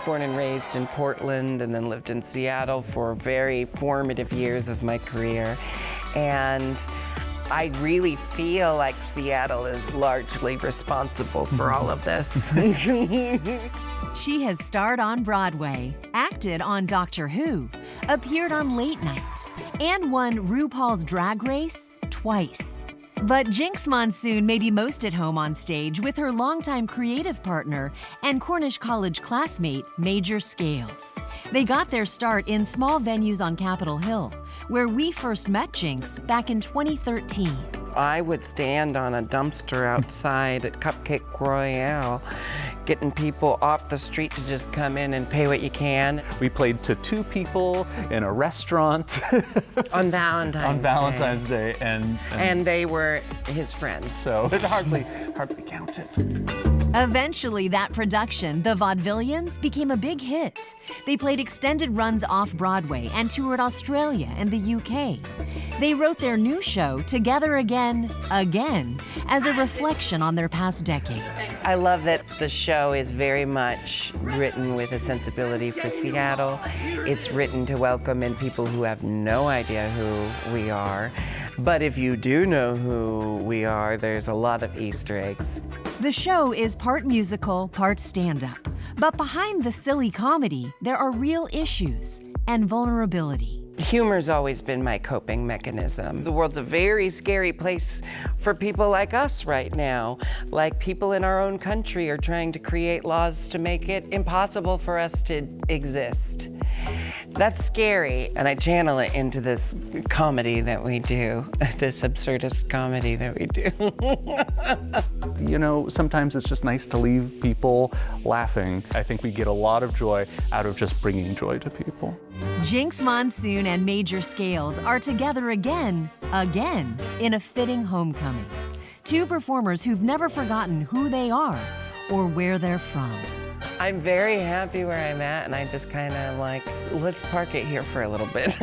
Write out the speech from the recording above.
born and raised in Portland and then lived in Seattle for very formative years of my career. And I really feel like Seattle is largely responsible for all of this. She has starred on Broadway, acted on Doctor Who, appeared on Late Night, and won RuPaul's Drag Race twice. But Jinkx Monsoon may be most at home on stage with her longtime creative partner and Cornish College classmate, Major Scales. They got their start in small venues on Capitol Hill, where we first met Jinkx back in 2013. I would stand on a dumpster outside at Cupcake Royale, getting people off the street to just come in and pay what you can. We played to 2 people in a restaurant. On Valentine's Day. And they were his friends. So it's hardly counted. Eventually, that production, The Vaudevillians, became a big hit. They played extended runs off-Broadway and toured Australia and the UK. They wrote their new show, Together Again, as a reflection on their past decade. I love that the show is very much written with a sensibility for Seattle. It's written to welcome in people who have no idea who we are. But if you do know who we are, there's a lot of Easter eggs. The show is part musical, part stand-up. But behind the silly comedy, there are real issues and vulnerability. Humor's always been my coping mechanism. The world's a very scary place for people like us right now. Like people in our own country are trying to create laws to make it impossible for us to exist. That's scary, and I channel it into this comedy that we do, this absurdist comedy that we do. You know, sometimes it's just nice to leave people laughing. I think we get a lot of joy out of just bringing joy to people. Jinkx Monsoon and Major Scales are together again, in a fitting homecoming. 2 performers who've never forgotten who they are or where they're from. I'm very happy where I'm at, and I just kind of like, let's park it here for a little bit.